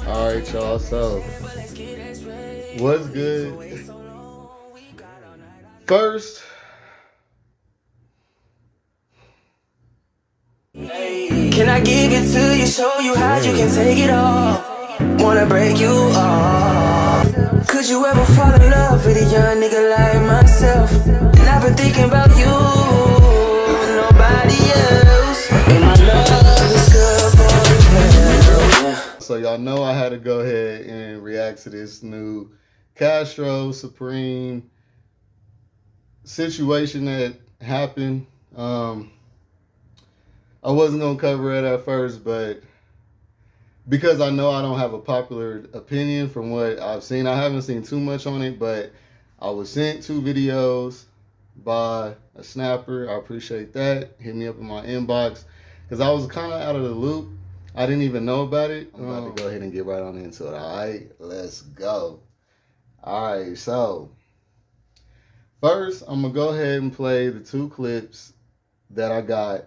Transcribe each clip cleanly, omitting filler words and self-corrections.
All right, y'all. So, what's good? First, Can I give it to you, show you how you can take it all? Wanna break you off? Could you ever fall in love with a young nigga like myself? And I've been thinking about you, nobody else. And my love is good for you. so y'all know I had to go ahead and react to this new Castro Supreme situation that happened. I wasn't gonna cover it at first, but because I know I don't have a popular opinion from what I've seen, I haven't seen too much on it, but I was sent two videos by a snapper. I appreciate that. Hit me up in my inbox because I was kind of out of the loop. I didn't even know about it. I'm about to go ahead and get right on into it. All right, let's go. All right, so first, I'm gonna go ahead and play the two clips that I got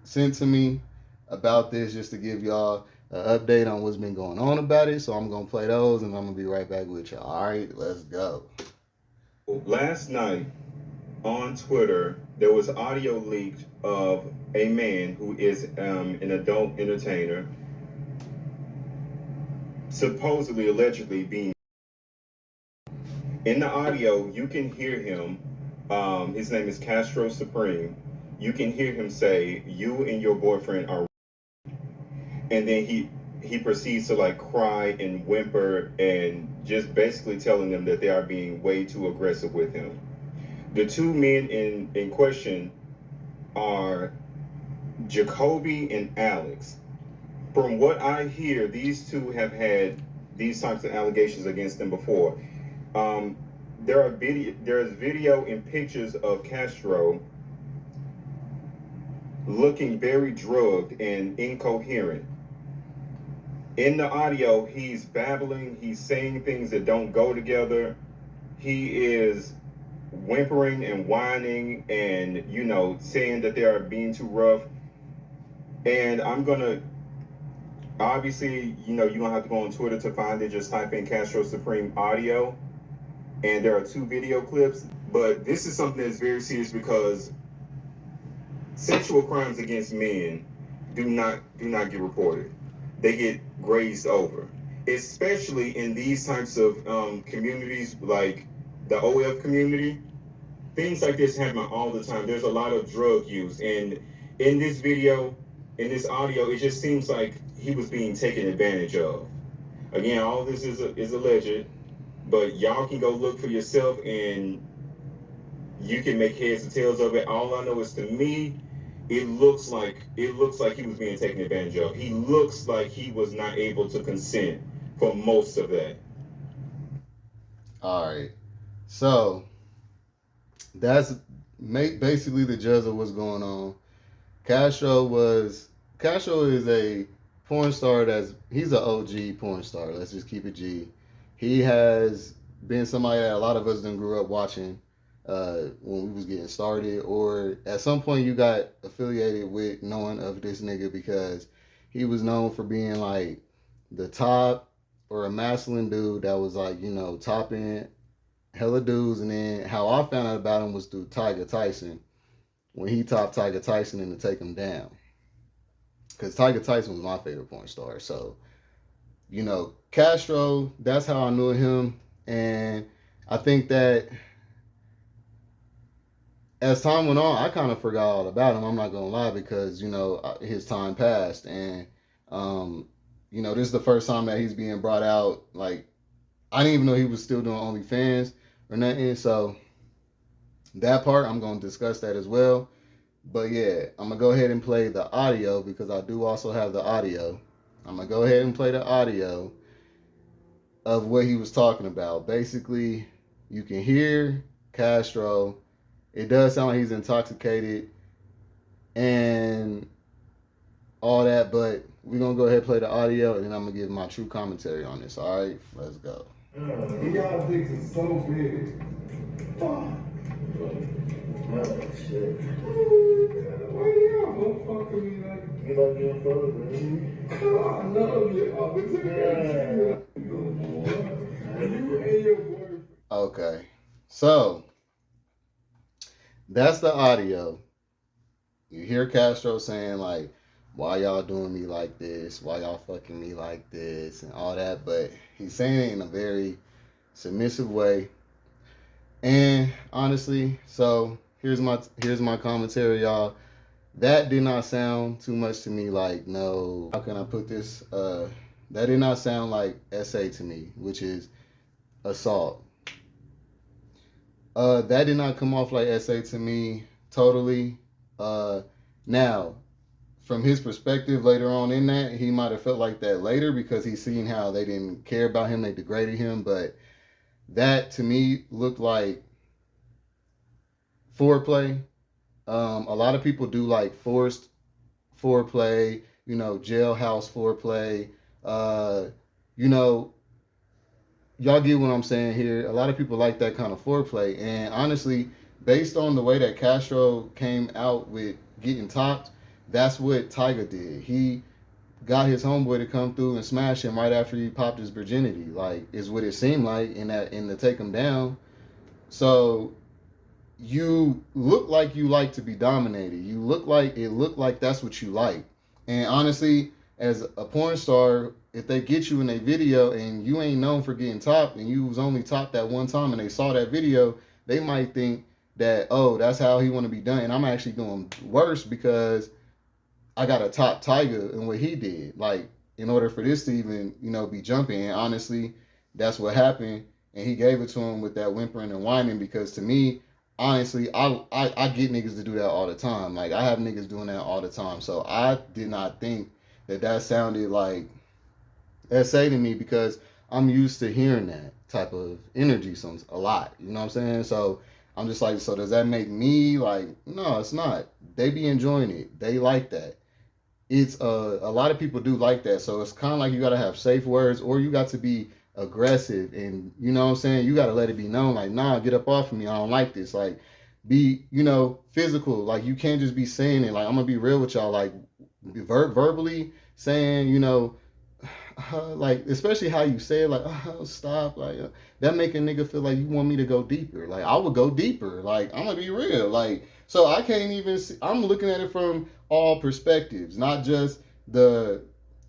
sent to me about this just to give y'all an update on what's been going on about it. So I'm gonna play those and I'm gonna be right back with y'all. All right, let's go. Last night on Twitter, there was audio leaked of a man who is an adult entertainer, supposedly, allegedly being. In the audio, you can hear him. His name is Castro Supreme. You can hear him say, "You and your boyfriend are," and then he proceeds to like cry and whimper and just basically telling them that they are being way too aggressive with him. The two men in question are Jacoby and Alex. From what I hear, these two have had these types of allegations against them before. There's video and pictures of Castro looking very drugged and incoherent. In the audio, he's babbling, he's saying things that don't go together. He is whimpering and whining and, saying that they are being too rough. And I'm gonna, obviously, you don't have to go on Twitter to find it. Just type in Castro Supreme audio. And there are two video clips. But this is something that's very serious because sexual crimes against men do not get reported. They get grazed over, especially in these types of communities like the OF community. Things like this happen all the time. There's a lot of drug use, and in this video, in this audio, it just seems like he was being taken advantage of. Again, all this is alleged, but y'all can go look for yourself, and you can make heads or tails of it. All I know is, to me, it looks like he was being taken advantage of. He looks like he was not able to consent for most of that. All right, so that's basically the gist of what's going on. Castro is a porn star he's an OG porn star. Let's just keep it G. He has been somebody that a lot of us done grew up watching when we was getting started, or at some point you got affiliated with knowing of this nigga because he was known for being like the top or a masculine dude that was like, topping hella dudes. And then how I found out about him was through Tiger Tyson, when he topped Tiger Tyson and to take him down. Because Tiger Tyson was my favorite porn star. So, Castro, that's how I knew him. And I think that as time went on, I kind of forgot all about him. I'm not going to lie, because, his time passed. And, this is the first time that he's being brought out. Like, I didn't even know he was still doing OnlyFans or nothing. So, that part, I'm going to discuss that as well. But yeah, I'm going to go ahead and play the audio because I do also have the audio. I'm going to go ahead and play the audio of what he was talking about. Basically, you can hear Castro. It does sound like he's intoxicated and all that, but we're going to go ahead and play the audio, and then I'm going to give my true commentary on this. All right, let's go. Y'all dicks is so big. Fuck. Oh, shit. Where y'all, fucking me like you like getting fucked, man. I love you. I've been taking you and your boyfriend. Okay. So that's the audio. You hear Castro saying like, why y'all doing me like this? Why y'all fucking me like this? And all that. But he's saying it in a very submissive way. And honestly, so here's my commentary, y'all. That did not sound too much to me like, no, how can I put this? That did not sound like SA to me, which is assault. That did not come off like SA to me totally. Now, from his perspective later on in that, he might have felt like that later because he's seen how they didn't care about him, they degraded him. But that to me looked like foreplay. A lot of people do like forced foreplay, jailhouse foreplay. You know, y'all get what I'm saying here. A lot of people like that kind of foreplay. And honestly, based on the way that Castro came out with getting topped, that's what Tyga did. He got his homeboy to come through and smash him right after he popped his virginity. Like, is what it seemed like in the take him down. So you look like you like to be dominated. It looked like that's what you like. And honestly, as a porn star, if they get you in a video and you ain't known for getting topped and you was only topped that one time and they saw that video, they might think that, oh, that's how he want to be done. And I'm actually doing worse because I got to top Tyga and what he did. Like, in order for this to even, be jumping. And honestly, that's what happened. And he gave it to him with that whimpering and whining because to me, honestly, I get niggas to do that all the time. Like, I have niggas doing that all the time. So I did not think that sounded like SA to me because I'm used to hearing that type of energy a lot. You know what I'm saying? So I'm just like, so does that make me like, no, it's not. They be enjoying it. They like that. It's a lot of people do like that. So it's kind of like you got to have safe words or you got to be aggressive and you know what I'm saying, you got to let it be known like, nah, get up off of me, I don't like this. Like, be physical. Like, you can't just be saying it. Like, I'm gonna be real with y'all, like verbally saying, like, especially how you say it, like, oh, stop, like, that make a nigga feel like you want me to go deeper. Like, I would go deeper. Like, I'm gonna be real. Like, so I can't even see, I'm looking at it from all perspectives, not just the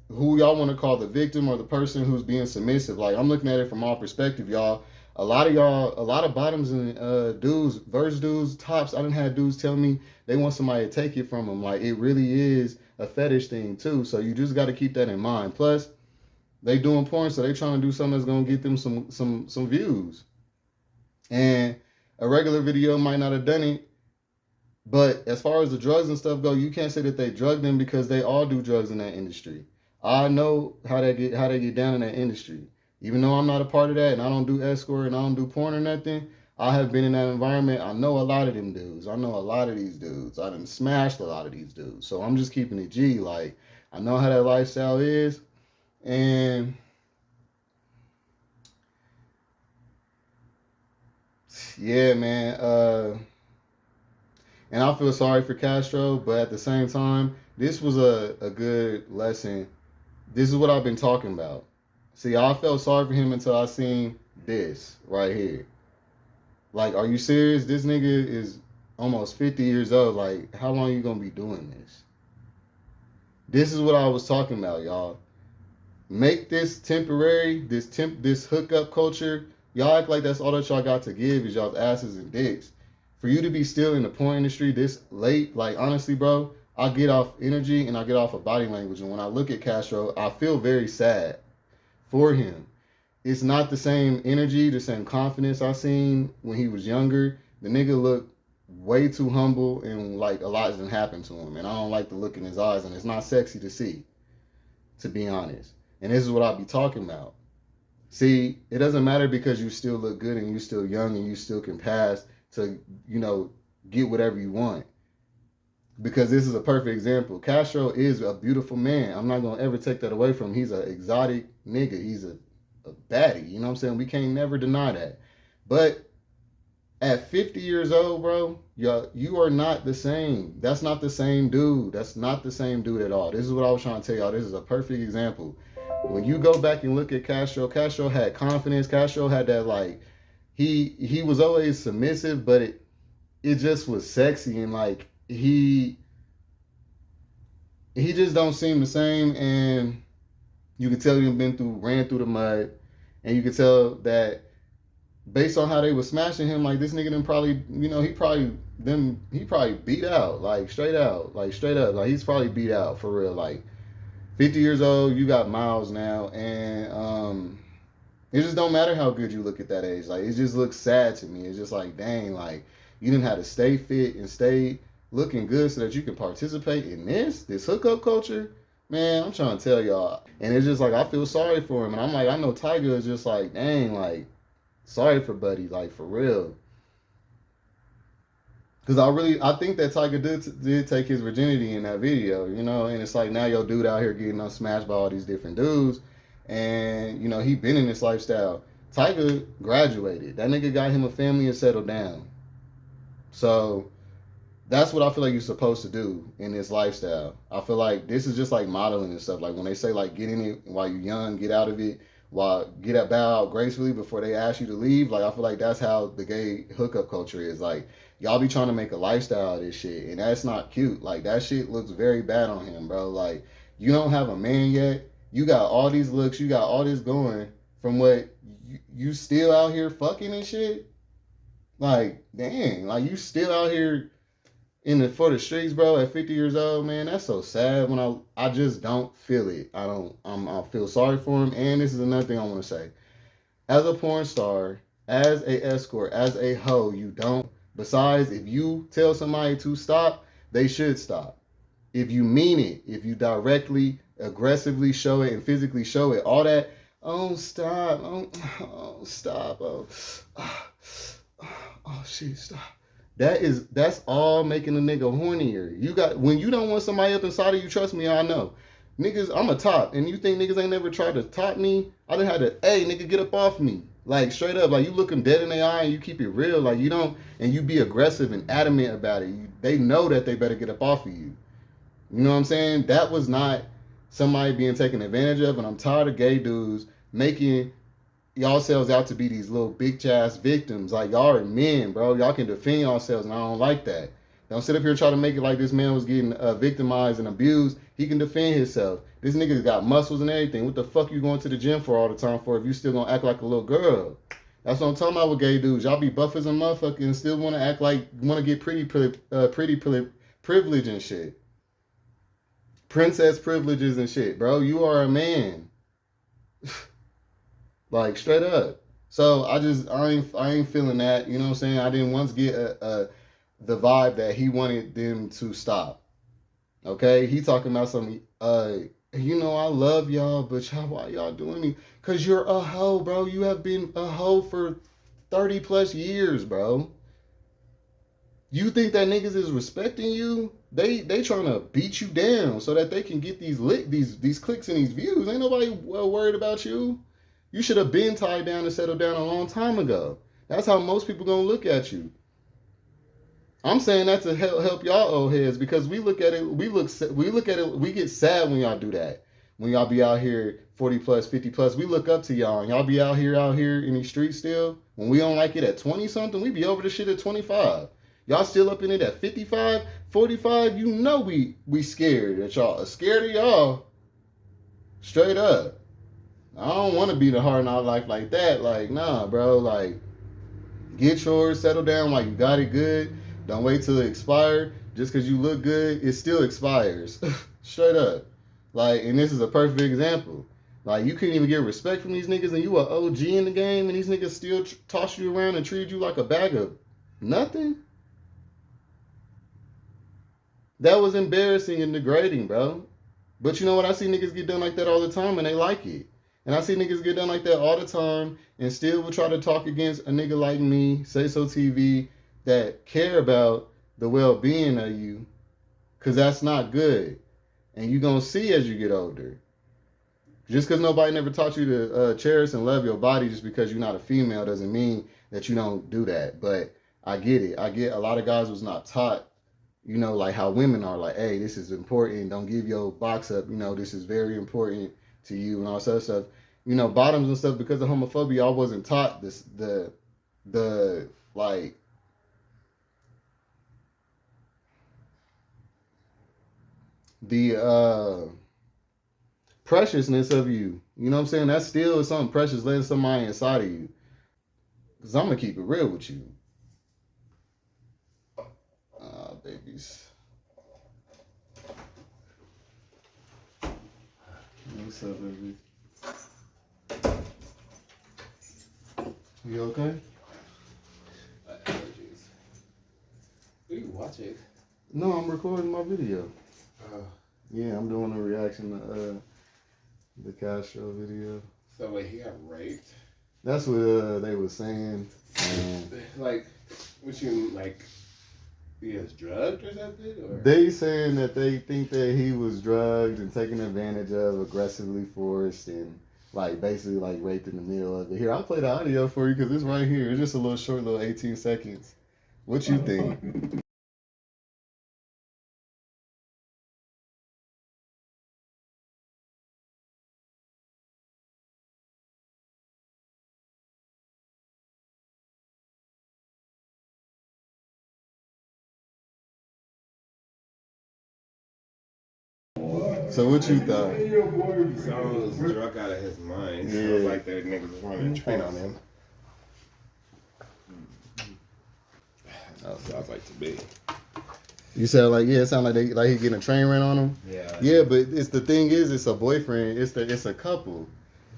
who y'all want to call the victim or the person who's being submissive. Like, I'm looking at it from all perspective, y'all. A lot of bottoms and dudes, verse dudes, tops, I done had dudes tell me they want somebody to take it from them. Like, it really is a fetish thing too. So you just got to keep that in mind. Plus, they doing porn, so they trying to do something that's gonna get them some views. And a regular video might not have done it. But as far as the drugs and stuff go, you can't say that they drug them because they all do drugs in that industry. I know how they get down in that industry. Even though I'm not a part of that and I don't do escort and I don't do porn or nothing, I have been in that environment. I know a lot of them dudes. I know a lot of these dudes. I done smashed a lot of these dudes. So I'm just keeping it G. Like, I know how that lifestyle is. And yeah, man. And I feel sorry for Castro, but at the same time, this was a good lesson. This is what I've been talking about. See, I felt sorry for him until I seen this right here. Like, are you serious? This nigga is almost 50 years old. Like, how long you gonna be doing this? This is what I was talking about, y'all. Make this temporary, this hookup culture. Y'all act like that's all that y'all got to give is y'all's asses and dicks. For you to be still in the porn industry this late, like, honestly, bro, I get off energy and I get off of body language. And when I look at Castro, I feel very sad for him. It's not the same energy, the same confidence I seen when he was younger. The nigga looked way too humble and like a lot didn't happen to him. And I don't like the look in his eyes and it's not sexy to see, to be honest. And this is what I'll be talking about. See, it doesn't matter because you still look good and you still young and you still can pass to, get whatever you want. Because this is a perfect example. Castro is a beautiful man. I'm not going to ever take that away from him. He's an exotic nigga. He's a baddie. You know what I'm saying? We can't never deny that. But At 50 years old, bro, you are not the same. That's not the same dude. That's not the same dude at all. This is what I was trying to tell y'all. This is a perfect example. When you go back and look at Castro, Castro had confidence. Castro had that, like, he was always submissive, but it just was sexy, and like he just don't seem the same. And you could tell he ran through the mud, and you could tell that based on how they were smashing him, like, this nigga then probably, he probably beat out, like, straight out, like, straight up, like, he's probably beat out for real. Like, 50 years old, you got miles now, and it just don't matter how good you look at that age. Like, it just looks sad to me. It's just like, dang, like, you didn't have to stay fit and stay looking good so that you can participate in this hookup culture. Man, I'm trying to tell y'all. And it's just like, I feel sorry for him. And I'm like, I know Tiger is just like, dang, like, sorry for Buddy, like, for real. Because I think that Tiger did take his virginity in that video, and it's like, now your dude out here getting smashed by all these different dudes, and, he been in this lifestyle. Tiger graduated. That nigga got him a family and settled down. So that's what I feel like you're supposed to do in this lifestyle. I feel like this is just like modeling and stuff. Like, when they say, like, get in it while you're young, get out of it, bow out gracefully before they ask you to leave. Like, I feel like that's how the gay hookup culture is. Like, y'all be trying to make a lifestyle of this shit, and that's not cute. Like, that shit looks very bad on him, bro. Like, you don't have a man yet. You got all these looks. You got all this going from what you still out here fucking and shit. Like, dang. Like, you still out here for the streets, bro, at 50 years old, man. That's so sad. When I just don't feel it. I feel sorry for him. And this is another thing I want to say. As a porn star, as a escort, as a hoe, you don't. Besides, if you tell somebody to stop, they should stop. If you mean it, if you directly, aggressively show it and physically show it, all that, oh, stop, oh, stop, oh shit, stop. That's all making a nigga hornier. When you don't want somebody up inside of you, trust me, I know. Niggas, I'm a top, and you think niggas ain't never tried to top me? I done had to, hey, nigga, get up off me. Like, straight up, like, you look them dead in their eye and you keep it real. Like, you don't, and you be aggressive and adamant about it. They know that they better get up off of you. You know what I'm saying? That was not somebody being taken advantage of, and I'm tired of gay dudes making y'all selves out to be these little bitch ass victims. Like, y'all are men, bro. Y'all can defend yourselves, and I don't like that. Don't sit up here and try to make it like this man was getting victimized and abused. He can defend himself. This nigga's got muscles and everything. What the fuck you going to the gym for all the time for if you still gonna act like a little girl? That's what I'm talking about with gay dudes. Y'all be buff as a motherfucker and still want to act like, want to get pretty privilege and shit. Princess privileges and shit, bro. You are a man. Like, straight up. So I ain't feeling that. You know what I'm saying? I didn't once get the vibe that he wanted them to stop. Okay? He talking about some, I love y'all, but why y'all doing me? Because you're a hoe, bro. You have been a hoe for 30 plus years, bro. You think that niggas is respecting you? They trying to beat you down so that they can get these clicks and these views. Ain't nobody worried about you. You should have been tied down and settled down a long time ago. That's how most people gonna look at you. I'm saying that to help y'all old heads, because we look at it, we get sad when y'all do that. When y'all be out here 40 plus, 50 plus, we look up to y'all, and y'all be out here in these streets still. When we don't like it at 20 something, we be over the shit at 25. Y'all still up in it at 55, 45. You know we scared at y'all. Scared of y'all. Straight up. I don't want to be the hard knock life like that. Like, nah, bro. Like, get yours, settle down while you got it good. Don't wait till it expires. Just because you look good, it still expires. Straight up. Like, and this is a perfect example. Like, you couldn't even get respect from these niggas, and you were OG in the game, and these niggas still toss you around and treated you like a bag of nothing. That was embarrassing and degrading, bro. But you know what? I see niggas get done like that all the time, and they like it. And I see niggas get done like that all the time and still will try to talk against a nigga like me, Say So TV, that care about the well-being of you, because that's not good. And you're going to see as you get older. Just because nobody never taught you to cherish and love your body just because you're not a female doesn't mean that you don't do that. But I get it. I get a lot of guys was not taught, you know, like how women are like, hey, this is important. Don't give your box up. You know, this is very important to you and all that stuff. You know, bottoms and stuff because of homophobia. I wasn't taught this the like the preciousness of you. You know what I'm saying? That's still something precious letting somebody inside of you. Cause I'm gonna keep it real with you. Babies. What's up, baby? You okay? Allergies. What are you watching? No, I'm recording my video. Oh. Yeah, I'm doing a reaction to the Castro video. So wait, he got raped? That's what they were saying. Like, what you like? He was drugged or something? Or? They saying that they think that he was drugged and taken advantage of, aggressively forced, and like basically like raped in the middle of it. Here, I'll play the audio for you because it's right here. It's just a little short, little 18 seconds. What you think? So what you thought? He sounds drunk out of his mind. Yeah. Sounds like that niggas was running a train on him. That sounds like to me. You sound like it sound like he getting a train ran on him. Yeah. Yeah, but it's the thing is, it's a boyfriend. It's a couple,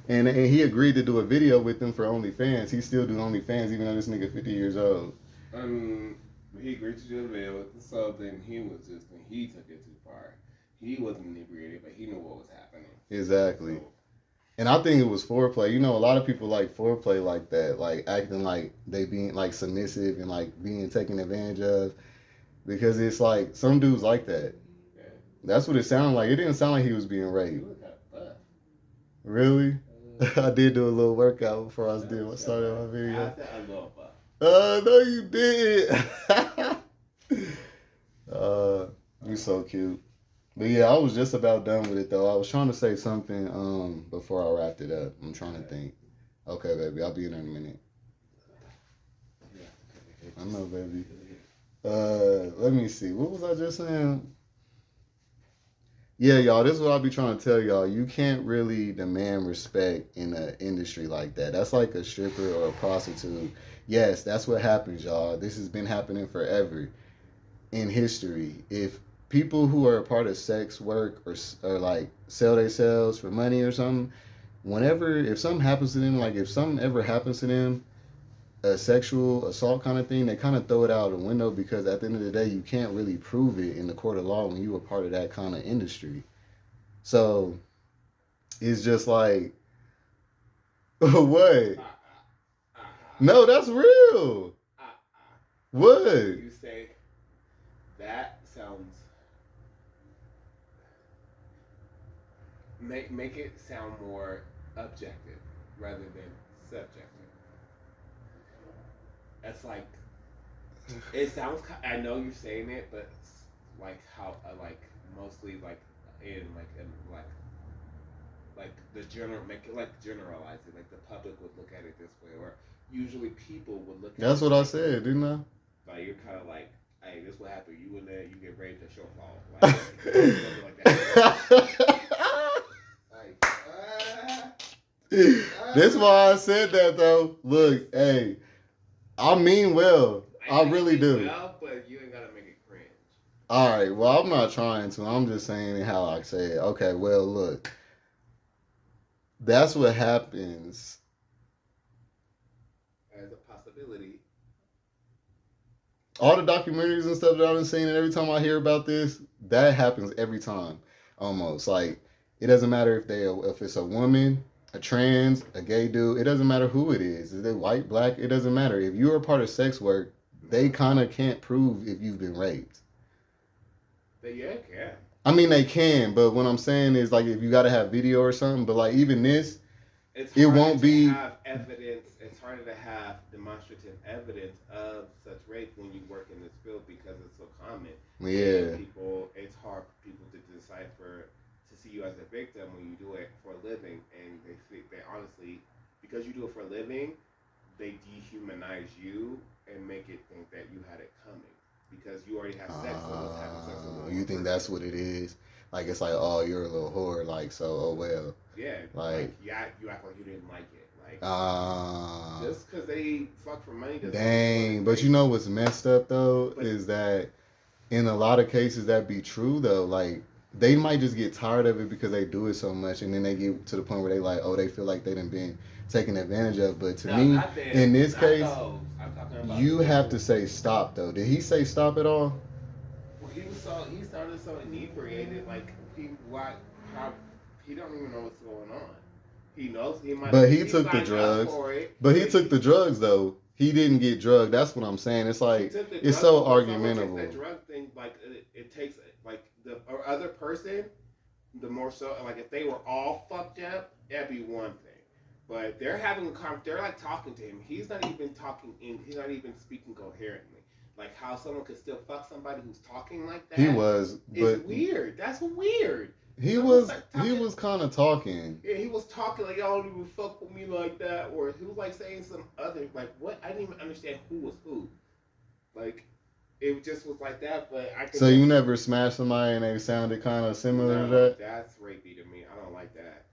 and he agreed to do a video with them for OnlyFans. He still do OnlyFans even though this nigga 50 years old. He agreed to do the video, so then he took it too far. He wasn't inebriated, but he knew what was happening. Exactly. So, and I think it was foreplay. You know, a lot of people like foreplay like that, like acting like they being like submissive and like being taken advantage of, because it's like some dudes like that. Yeah. That's what it sounded like. It didn't sound like he was being raped. Really? I did do a little workout before I started my video. No, you did. You so cute. But yeah, I was just about done with it though. I was trying to say something before I wrapped it up. I'm trying to think. Okay, baby, I'll be in there in a minute. I know, baby. Let me see. What was I just saying? Yeah, y'all, this is what I'll be trying to tell y'all. You can't really demand respect in an industry like that. That's like a stripper or a prostitute. Yes, that's what happens, y'all. This has been happening forever in history. If people who are a part of sex work or like sell themselves for money or something, if something happens to them, like if something ever happens to them, a sexual assault kind of thing, they kind of throw it out the window because at the end of the day, you can't really prove it in the court of law when you were part of that kind of industry. So it's just like, what? No, that's real. What? You say that sounds. Make it sound more objective rather than subjective. That's like, it sounds. I know you're saying it, but like how like mostly like in the general generalize it. Like the public would look at it this way, or usually people would look. That's what I said, didn't I? Like you're kind of like, hey, this what happened. You in there, you get raped at short fall. Like that. That's why I said that though. Look, hey, I mean well. I really do. Well, but you ain't gotta make it cringe. All right. Well, I'm not trying to. I'm just saying how I say it. Okay. Well, look. That's what happens. As a possibility. All the documentaries and stuff that I've been seeing, and every time I hear about this, that happens every time. Almost like it doesn't matter if it's a woman, a trans, a gay dude. It doesn't matter who it is. Is it white, black? It doesn't matter. If you're a part of sex work, they kind of can't prove if you've been raped. Yeah, can. I mean, they can, but what I'm saying is like if you got to have video or something. But like even this, it won't be. Have evidence. It's harder to have demonstrative evidence of such rape when you work in this field because it's so common. Yeah. And people, it's hard for people to decipher to see you as a victim when you do it for a living, and they honestly, because you do it for a living, they dehumanize you and make it think that you had it coming because you already have sex. So having sex with You think that's what it is? Like it's like, oh, you're a little whore, like so. Oh well. Yeah, Like yeah, you act like you didn't like it, like ah. just because they fuck for money doesn't Dang, but you know what's messed up though is that in a lot of cases that be true though. Like they might just get tired of it because they do it so much, and then they get to the point where they like, oh, they feel like they done been taken advantage of. But to me, in this case, I'm talking about you have to say stop though. Did he say stop at all? Well, he started so inebriated, like how he don't even know what's going on. He knows he might. But he took the drugs. But he took the drugs though. He didn't get drugged. That's what I'm saying. It's like it's so argumentable. That drug thing, like it takes like the other person, the more so like if they were all fucked up, that'd be one thing. But they're having they're like talking to him. He's not even talking he's not even speaking coherently. Like how someone could still fuck somebody who's talking like that. He was, but it's weird. That's weird. He was kind of talking. Yeah, he was talking like y'all don't even fuck with me like that, or he was like saying some other like what I didn't even understand who was who. Like it just was like that, but I could. So you never smashed somebody and they sounded kind of similar to that? That's rapey to me. I don't like that.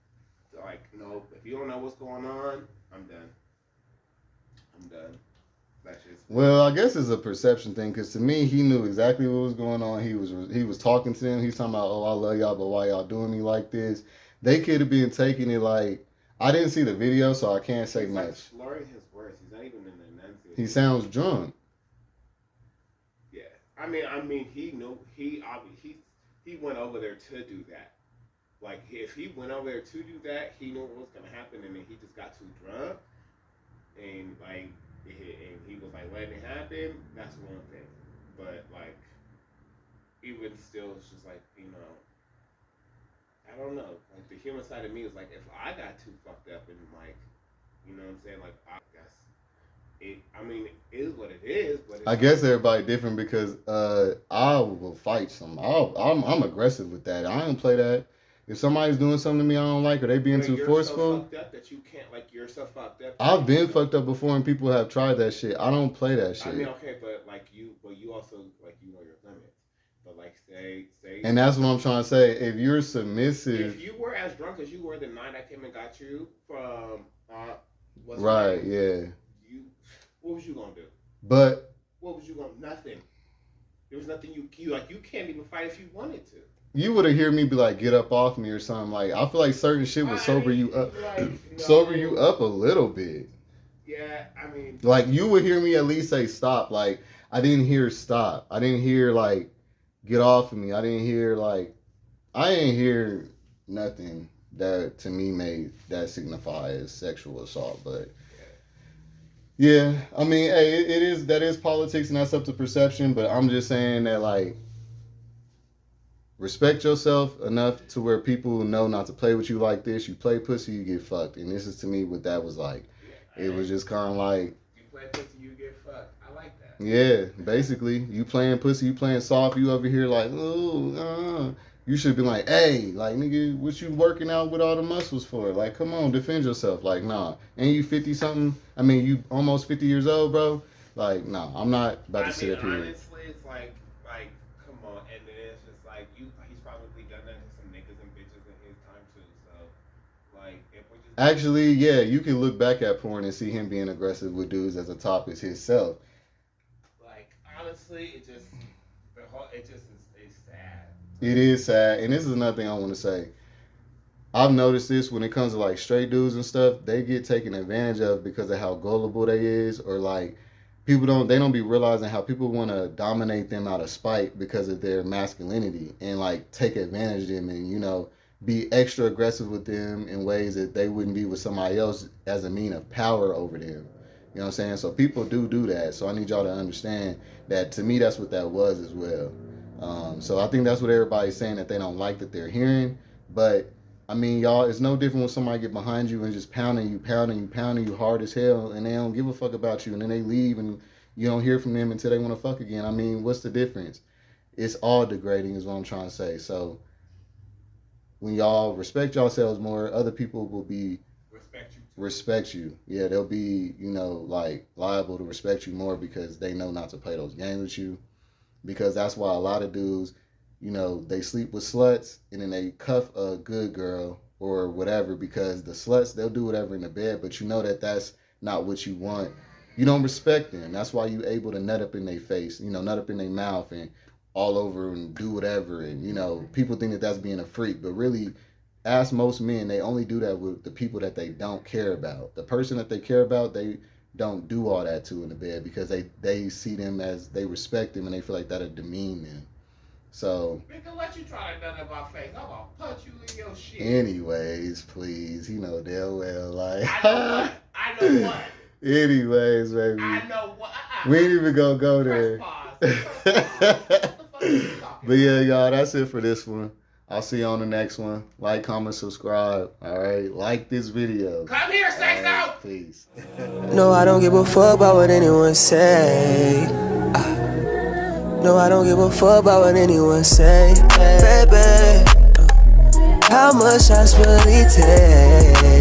Like no, if you don't know what's going on, I'm done. I'm done. That's just. Well, I guess it's a perception thing because to me, he knew exactly what was going on. He was talking to them. He's talking about, oh, I love y'all, but why y'all doing me like this? They could have been taking it like I didn't see the video, so I can't say much. Like slurring his words. He's not even in the enunciation. He sounds drunk. Yeah, I mean, he knew he went over there to do that. Like if he went over there to do that, he knew what was gonna happen, and then he just got too drunk, and like. And he was like letting it happen. That's one thing, but like, even still, it's just like I don't know. Like the human side of me is like, if I got too fucked up and like, you know what I'm saying? Like, I guess it. I mean, it is what it is. But it's I guess everybody different because I will fight some. I'm aggressive with that. I don't play that. If somebody's doing something to me I don't like, or they being too forceful, so fucked up that you can't like. You're so fucked up. I've been fucked up before, and people have tried that shit. I don't play that shit. I mean, okay, but like you also like you know your limits. But like say. And that's what I'm trying to say. If you're submissive, if you were as drunk as you were the night I came and got you from, right? Yeah. What was you gonna do? But what was you gonna? Nothing. There was nothing you like. You can't even fight if you wanted to. You would have heard me be like, "Get up off me" or something. Like I feel like certain shit would sober you up, sober you up a little bit. Yeah, I mean, like you would hear me at least say stop. Like I didn't hear stop. I didn't hear like get off of me. I didn't hear like I didn't hear nothing that to me made that signify as sexual assault. But yeah, I mean, hey, that is politics and that's up to perception. But I'm just saying that like. Respect yourself enough to where people know not to play with you like this. You play pussy, you get fucked. And this is to me what that was like. It was just kind of like... You play pussy, you get fucked. I like that. Yeah, basically. You playing pussy, you playing soft. You over here like, oh, You should be like, hey, like, nigga, what you working out with all the muscles for? Like, come on, defend yourself. Like, nah. And you 50-something? I mean, you almost 50 years old, bro? Like, nah, I'm not about to sit up here. Honestly, it's like, come on. And then it's just like, he's probably done that to some niggas and bitches in his time too. So, like, if we just... Actually, yeah, you can look back at porn and see him being aggressive with dudes as a top as himself. Like, honestly, it's sad. It is sad. And this is another thing I want to say. I've noticed this when it comes to like straight dudes and stuff, they get taken advantage of because of how gullible they is, or like people don't be realizing how people want to dominate them out of spite because of their masculinity and like take advantage of them and, you know, be extra aggressive with them in ways that they wouldn't be with somebody else as a mean of power over them. You know what I'm saying? So people do that. So I need y'all to understand that to me, that's what that was as well. So I think that's what everybody's saying that they don't like that they're hearing. But I mean, y'all, it's no different when somebody get behind you and just pounding you hard as hell, and they don't give a fuck about you, and then they leave, and you don't hear from them until they want to fuck again. I mean, what's the difference? It's all degrading, is what I'm trying to say. So when y'all respect yourselves more, other people will be respect you. Yeah, they'll be, like liable to respect you more because they know not to play those games with you. Because that's why a lot of dudes, they sleep with sluts and then they cuff a good girl or whatever, because the sluts, they'll do whatever in the bed, but you know that that's not what you want. You don't respect them. That's why you able to nut up in their face, nut up in their mouth and all over and do whatever. And, people think that that's being a freak, but really, ask most men, they only do that with the people that they don't care about. The person that they care about, they don't do all that to in the bed because they see them as, they respect them and they feel like that'll demean them. So, nigga, what you trying to do in my face? I'm gonna punch you in your shit. Anyways, please, damn well, like. I know what. Anyways, baby. I know what. We ain't even gonna go there. Press pause. But yeah, y'all, that's it for this one. I'll see you on the next one. Like, comment, subscribe. All right, like this video. Come here, sex out. Peace. No, I don't give a fuck about what anyone say. No, I don't give a fuck about what anyone say. Baby, how much I really take.